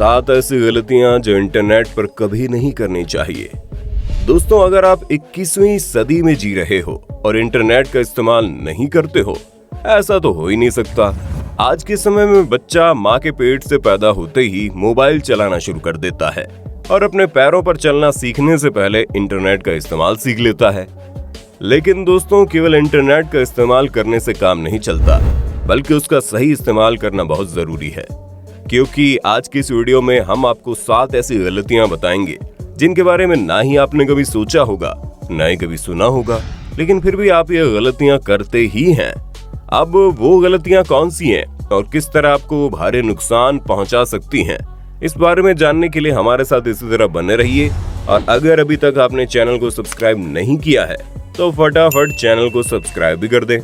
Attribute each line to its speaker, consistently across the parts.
Speaker 1: 7 ऐसी गलतियां जो इंटरनेट पर कभी नहीं करनी चाहिए। दोस्तों, अगर आप 21वीं सदी में जी रहे हो और इंटरनेट का इस्तेमाल नहीं करते हो, ऐसा तो हो ही नहीं सकता। आज के समय में बच्चा माँ के पेट से पैदा होते ही मोबाइल चलाना शुरू कर देता है और अपने पैरों पर चलना सीखने से पहले इंटरनेट का इस्तेमाल सीख लेता है। लेकिन दोस्तों, केवल इंटरनेट का इस्तेमाल करने से काम नहीं चलता, बल्कि उसका सही इस्तेमाल करना बहुत जरूरी है। क्योंकि आज की इस वीडियो में हम आपको 7 ऐसी गलतियां बताएंगे जिनके बारे में ना ही आपने कभी सोचा होगा, ना ही कभी सुना होगा, लेकिन फिर भी आप ये गलतियां करते ही हैं। अब वो गलतियां कौन सी हैं और किस तरह आपको भारी नुकसान पहुंचा सकती हैं, इस बारे में जानने के लिए हमारे साथ इसी तरह बने रहिए। और अगर अभी तक आपने चैनल को सब्सक्राइब नहीं किया है तो फटाफट चैनल को सब्सक्राइब भी कर दें।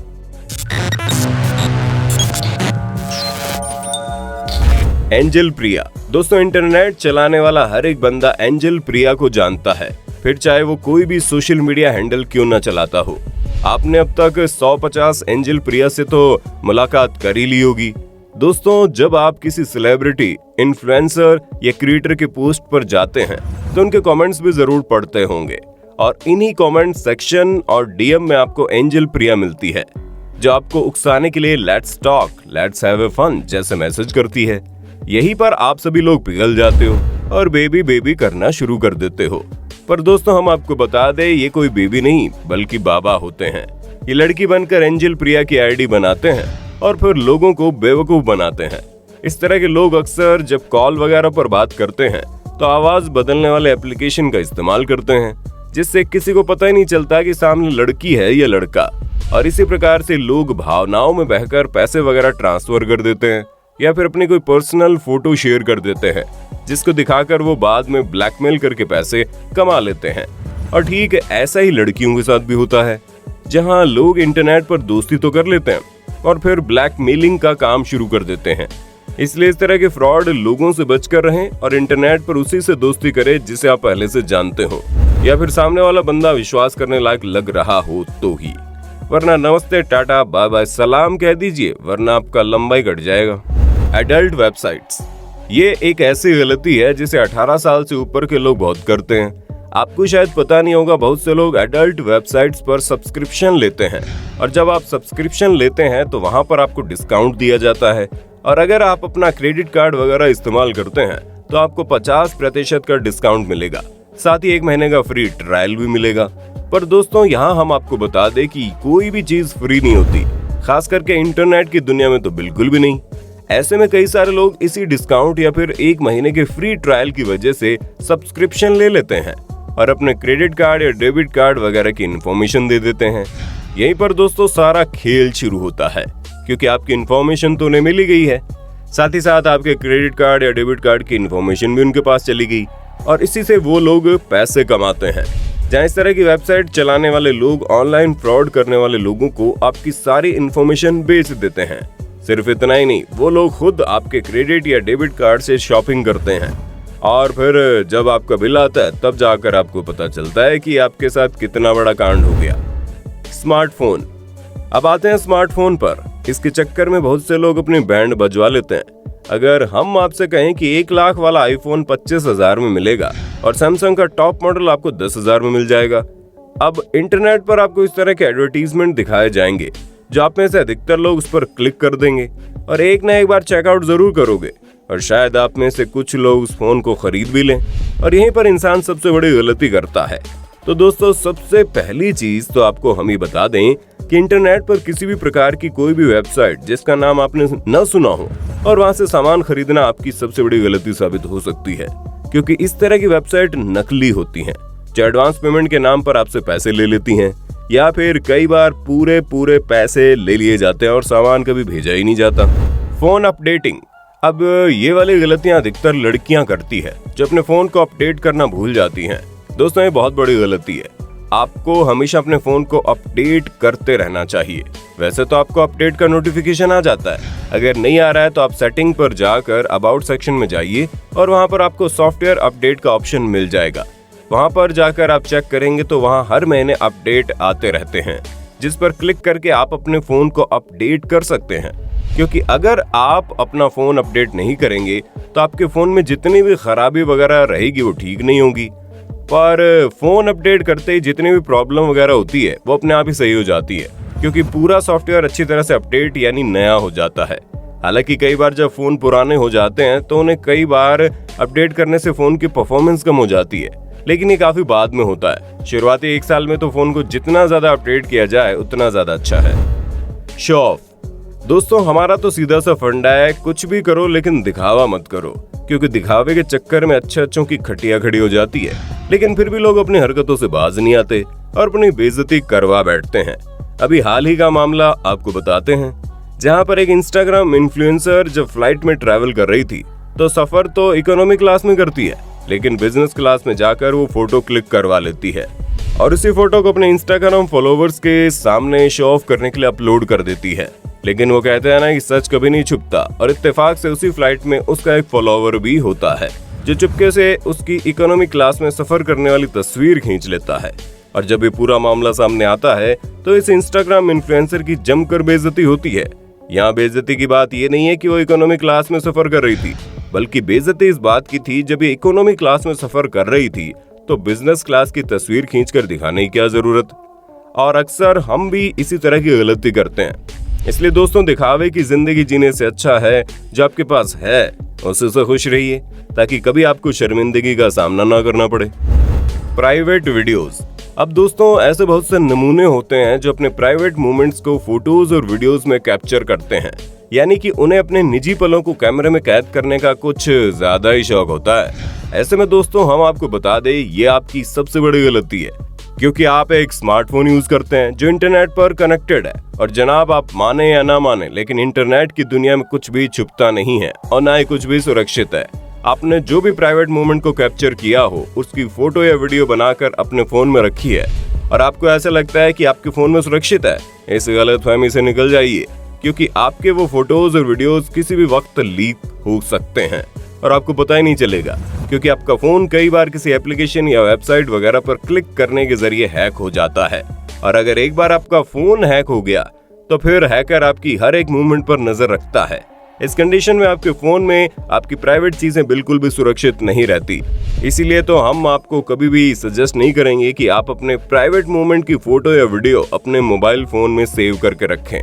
Speaker 1: एंजल प्रिया। दोस्तों, इंटरनेट चलाने वाला हर एक बंदा एंजल प्रिया को जानता है, फिर चाहे वो कोई भी सोशल मीडिया हैंडल क्यों न चलाता हो। आपने अब तक 150 एंजल प्रिया से तो मुलाकात कर ही ली होगी। दोस्तों, जब आप किसी सेलिब्रिटी, इन्फ्लुएंसर या क्रिएटर के पोस्ट पर जाते हैं तो उनके कमेंट्स भी जरूर पढ़ते होंगे, और इन्हीं कमेंट सेक्शन और डीएम में आपको एंजल प्रिया मिलती है, जो आपको उकसाने के लिए let's talk, let's have a fun जैसे मैसेज करती है। यहीं पर आप सभी लोग पिघल जाते हो और बेबी बेबी करना शुरू कर देते हो। पर दोस्तों, हम आपको बता दें, ये कोई बेबी नहीं बल्कि बाबा होते हैं। ये लड़की बनकर एंजल प्रिया की आईडी बनाते हैं और फिर लोगों को बेवकूफ बनाते हैं। इस तरह के लोग अक्सर जब कॉल वगैरह पर बात करते हैं तो आवाज बदलने वाले एप्लीकेशन का इस्तेमाल करते हैं, जिससे किसी को पता ही नहीं चलता कि सामने लड़की है या लड़का। और इसी प्रकार से लोग भावनाओं में बहकर पैसे वगैरह ट्रांसफर कर देते हैं या फिर अपनी कोई पर्सनल फोटो शेयर कर देते हैं, जिसको दिखाकर वो बाद में ब्लैकमेल करके पैसे कमा लेते हैं। और ठीक ऐसा ही लड़कियों के साथ भी होता है, जहां लोग इंटरनेट पर दोस्ती तो कर लेते हैं और फिर ब्लैकमेलिंग का काम शुरू कर देते हैं। इसलिए इस तरह के फ्रॉड लोगों से बचकर रहें और इंटरनेट पर उसी से दोस्ती करें जिसे आप पहले से जानते हो, या फिर सामने वाला बंदा विश्वास करने लायक लग रहा हो तो ही। वरना नमस्ते, टाटा, बाय बाय, सलाम कह दीजिए, वरना आपका लंबा ही कट जाएगा। Adult websites. ये एक ऐसी गलती है जिसे 18 साल से ऊपर के लोग बहुत करते हैं। आपको शायद पता नहीं होगा, बहुत से लोग एडल्ट वेबसाइट्स पर सब्सक्रिप्शन लेते हैं, और जब आप सब्सक्रिप्शन लेते हैं तो वहां पर आपको डिस्काउंट दिया जाता है, और अगर आप अपना क्रेडिट कार्ड वगैरह इस्तेमाल करते हैं तो आपको 50% का डिस्काउंट मिलेगा। साथ ही 1 महीने का फ्री ट्रायल भी मिलेगा। पर दोस्तों, यहाँ हम आपको बता दें कि कोई भी चीज फ्री नहीं होती, खास करके इंटरनेट की दुनिया में तो बिल्कुल भी नहीं। ऐसे में कई सारे लोग इसी डिस्काउंट या फिर 1 महीने के फ्री ट्रायल की वजह से सब्सक्रिप्शन ले लेते हैं और अपने क्रेडिट कार्ड या डेबिट कार्ड वगैरह की इन्फॉर्मेशन दे देते हैं। यहीं पर दोस्तों सारा खेल शुरू होता है, क्योंकि आपकी इन्फॉर्मेशन तो उन्हें मिली गई है, साथ ही साथ आपके क्रेडिट कार्ड या डेबिट कार्ड की इन्फॉर्मेशन भी उनके पास चली गई, और इसी से वो लोग पैसे कमाते हैं। जहाँ इस तरह की वेबसाइट चलाने वाले लोग ऑनलाइन फ्रॉड करने वाले लोगों को आपकी सारी इन्फॉर्मेशन बेच देते हैं। सिर्फ इतना ही नहीं, वो लोग खुद आपके क्रेडिट या डेबिट कार्ड से शॉपिंग करते हैं, और फिर जब आपका बिल आता है तब जाकर आपको पता चलता है कि आपके साथ कितना बड़ा कांड हो गया। स्मार्टफोन। अब आते हैं स्मार्टफोन पर। इसके चक्कर में बहुत से लोग अपनी बैंड बजवा लेते हैं। अगर हम आपसे कहें कि 1 लाख वाला आईफोन 25,000 में मिलेगा और सैमसंग का टॉप मॉडल आपको 10,000 में मिल जाएगा। अब इंटरनेट पर आपको इस तरह के एडवर्टीजमेंट दिखाए जाएंगे, जो आप में से अधिकतर लोग उस पर क्लिक कर देंगे और एक ना एक बार चेकआउट जरूर करोगे, और शायद आप में से कुछ लोग उस फोन को खरीद भी लें। और यहीं पर इंसान सबसे बड़ी गलती करता है। तो दोस्तों, सबसे पहली चीज तो आपको हम ही बता दें कि इंटरनेट पर किसी भी प्रकार की कोई भी वेबसाइट जिसका नाम आपने न सुना हो और वहां से सामान खरीदना आपकी सबसे बड़ी गलती साबित हो सकती है, क्योंकि इस तरह की वेबसाइट नकली होती हैं, जो एडवांस पेमेंट के नाम पर आपसे पैसे ले लेती हैं, या फिर कई बार पूरे पैसे ले लिए जाते हैं और सामान कभी भेजा ही नहीं जाता। Phone updating. अब ये वाली गलतियां अधिकतर लड़कियां करती है, जो अपने फोन को अपडेट करना भूल जाती हैं। दोस्तों, ये बहुत बड़ी गलती है। आपको हमेशा अपने फोन को अपडेट करते रहना चाहिए। वैसे तो आपको अपडेट का नोटिफिकेशन आ जाता है, अगर नहीं आ रहा है तो आप सेटिंग पर जाकर अबाउट सेक्शन में जाइए और वहां पर आपको सॉफ्टवेयर अपडेट का ऑप्शन मिल जाएगा। वहां पर जाकर आप चेक करेंगे तो वहां हर महीने अपडेट आते रहते हैं। जिस पर क्लिक करके आप अपने फोन को अपडेट कर सकते हैं। क्योंकि अगर आप अपना फोन अपडेट नहीं करेंगे तो आपके फोन में जितनी भी खराबी वगैरह रहेगी वो ठीक नहीं होगी, पर फोन अपडेट करते ही जितनी भी प्रॉब्लम वगैरह होती है वो अपने आप ही सही हो जाती है, क्योंकि पूरा सॉफ्टवेयर अच्छी तरह से अपडेट यानी नया हो जाता है। हालांकि कई बार जब फोन पुराने हो जाते हैं तो उन्हें कई बार अपडेट करने से फोन की परफॉर्मेंस कम हो जाती है, लेकिन ये काफी बाद में होता है। शुरुआती 1 साल में तो फोन को जितना ज्यादा अपडेट किया जाए उतना ज्यादा अच्छा है। Show off. दोस्तों, हमारा तो सीधा सा फंडा है, कुछ भी करो लेकिन दिखावा मत करो, क्योंकि दिखावे के चक्कर में अच्छों की खटिया खड़ी हो जाती है। लेकिन फिर भी लोग अपनी हरकतों से बाज नहीं आते और अपनी बेइज्जती करवा बैठते हैं। अभी हाल ही का मामला आपको बताते हैं, जहां पर एक इंस्टाग्राम इन्फ्लुएंसर जब फ्लाइट में ट्रैवल कर रही थी तो सफर तो इकोनॉमी क्लास में करती है, लेकिन बिजनेस क्लास में जाकर वो फोटो क्लिक करवा लेती है और उसी फोटो को अपने इंस्टाग्राम फॉलोवर्स के सामने शो ऑफ करने के लिए अपलोड कर देती है। लेकिन वो कहते हैं ना कि सच कभी नहीं छुपता, और इत्तेफाक से उसी फ्लाइट में उसका एक फॉलोवर भी होता है जो चुपके से उसकी इकोनॉमी क्लास में सफर करने वाली तस्वीर खींच लेता है। और जब ये पूरा मामला सामने आता है तो इस इंस्टाग्राम इन्फ्लुएंसर की जमकर बेइज्जती होती है। यहाँ बेइज्जती की बात ये नहीं है कि वो इकोनॉमी क्लास में सफर कर रही थी, बल्कि बेइज्जती इस बात की थी जब ये इकोनॉमी क्लास में सफर कर रही थी तो बिजनेस क्लास की तस्वीर खींचकर दिखाने की क्या जरूरत। और अक्सर हम भी इसी तरह की गलती करते हैं। इसलिए दोस्तों, दिखावे की जिंदगी जीने से अच्छा है जो आपके पास है उसी से खुश रहिए, ताकि कभी आपको शर्मिंदगी का सामना ना करना पड़े। Private videos. अब दोस्तों, ऐसे बहुत से नमूने होते हैं जो अपने प्राइवेट मोमेंट्स को फोटोज और वीडियोस में कैप्चर करते हैं, यानी कि उन्हें अपने निजी पलों को कैमरे में कैद करने का कुछ ज्यादा ही शौक होता है। ऐसे में दोस्तों, हम आपको बता दें, ये आपकी सबसे बड़ी गलती है, क्योंकि आप एक स्मार्टफोन यूज करते हैं जो इंटरनेट पर कनेक्टेड है। और जनाब, आप माने या ना माने, लेकिन इंटरनेट की दुनिया में कुछ भी छुपता नहीं है और ना ही कुछ भी सुरक्षित है। आपने जो भी प्राइवेट मोमेंट को कैप्चर किया हो उसकी फोटो या वीडियो बनाकर अपने फोन में रखी है और आपको ऐसा लगता है कि आपके फोन में सुरक्षित है, इस गलतफहमी से निकल जाइए, क्योंकि आपके वो फोटोज और वीडियोस किसी भी वक्त लीक हो सकते हैं और आपको पता ही नहीं चलेगा, क्योंकि आपका फोन कई बार किसी एप्लीकेशन या वेबसाइट वगैरह पर क्लिक करने के जरिए हैक हो जाता है। और अगर एक बार आपका फोन हैक हो गया तो फिर हैकर आपकी हर एक मूवमेंट पर नजर रखता है। इस कंडीशन में आपके फोन में आपकी प्राइवेट चीजें बिल्कुल भी सुरक्षित नहीं रहती। इसीलिए तो हम आपको कभी भी सजेस्ट नहीं करेंगे कि आप अपने प्राइवेट मोमेंट की फोटो या वीडियो अपने मोबाइल फोन में सेव करके रखें।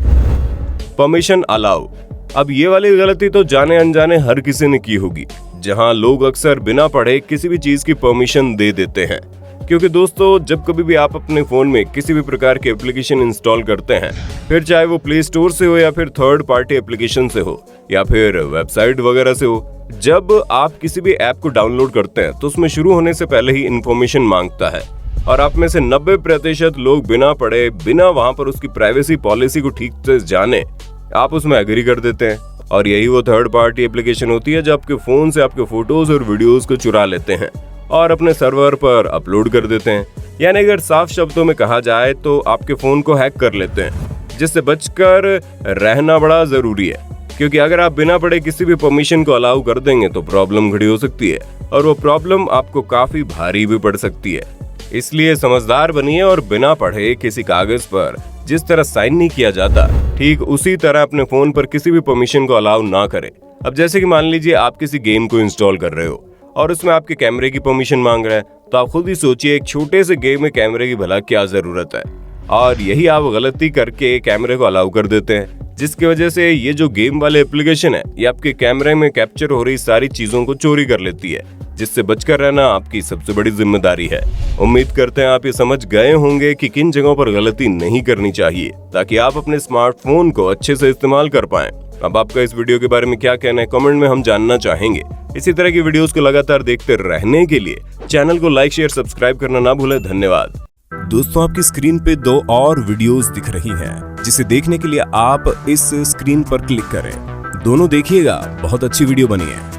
Speaker 1: Permission allow. अब ये वाली गलती तो जाने अनजाने हर किसी ने की होगी, जहां लोग अक्सर बिना पढ़े किसी भी चीज की परमिशन दे देते हैं। क्योंकि दोस्तों, जब कभी भी आप अपने फोन में किसी भी प्रकार के एप्लीकेशन इंस्टॉल करते हैं, फिर चाहे वो प्ले स्टोर से हो या फिर थर्ड पार्टी एप्लीकेशन से हो या फिर वेबसाइट वगैरह से हो, जब आप किसी भी ऐप को डाउनलोड करते हैं तो उसमें शुरू होने से पहले ही इंफॉर्मेशन मांगता है। और आप में से 90% लोग बिना पढ़े, बिना वहां पर उसकी प्राइवेसी पॉलिसी को ठीक से जाने, आप उसमें एग्री कर देते हैं। और यही वो थर्ड पार्टी एप्लीकेशन होती है जो आपके फोन से आपके फोटोज और वीडियोस को चुरा लेते हैं और अपने सर्वर पर अपलोड कर देते हैं। यानी अगर साफ शब्दों में कहा जाए तो आपके फोन को हैक कर लेते हैं, जिससे बचकर रहना बड़ा जरूरी है। क्योंकि अगर आप बिना पढ़े किसी भी परमिशन को अलाउ कर देंगे तो प्रॉब्लम खड़ी हो सकती है और वो प्रॉब्लम आपको काफी भारी भी पड़ सकती है। इसलिए समझदार बनिए और बिना पढ़े किसी कागज पर जिस तरह साइन नहीं किया जाता, ठीक उसी तरह अपने फोन पर किसी भी परमिशन को अलाउ ना करें। अब जैसे कि मान लीजिए आप किसी गेम को इंस्टॉल कर रहे हो और उसमें आपके कैमरे की परमिशन मांग रहा है, तो आप खुद ही सोचिए एक छोटे से गेम में कैमरे की भला क्या जरूरत है। और यही आप गलती करके कैमरे को अलाउ कर देते हैं, जिसकी वजह से ये जो गेम वाले एप्लीकेशन है ये आपके कैमरे में कैप्चर हो रही सारी चीजों को चोरी कर लेती है, जिससे बचकर रहना आपकी सबसे बड़ी जिम्मेदारी है। उम्मीद करते हैं आप ये समझ गए होंगे कि किन जगहों पर गलती नहीं करनी चाहिए, ताकि आप अपने स्मार्टफोन को अच्छे से इस्तेमाल कर पाएं। अब आपका इस वीडियो के बारे में क्या कहना है, कमेंट में हम जानना चाहेंगे। इसी तरह की वीडियोस को लगातार देखते रहने के लिए चैनल को लाइक, शेयर, सब्सक्राइब करना ना भूलें। धन्यवाद।
Speaker 2: दोस्तों, आपकी स्क्रीन पे 2 और वीडियोस दिख रही हैं, जिसे देखने के लिए आप इस स्क्रीन पर क्लिक करें। दोनों देखिएगा, बहुत अच्छी वीडियो बनी है।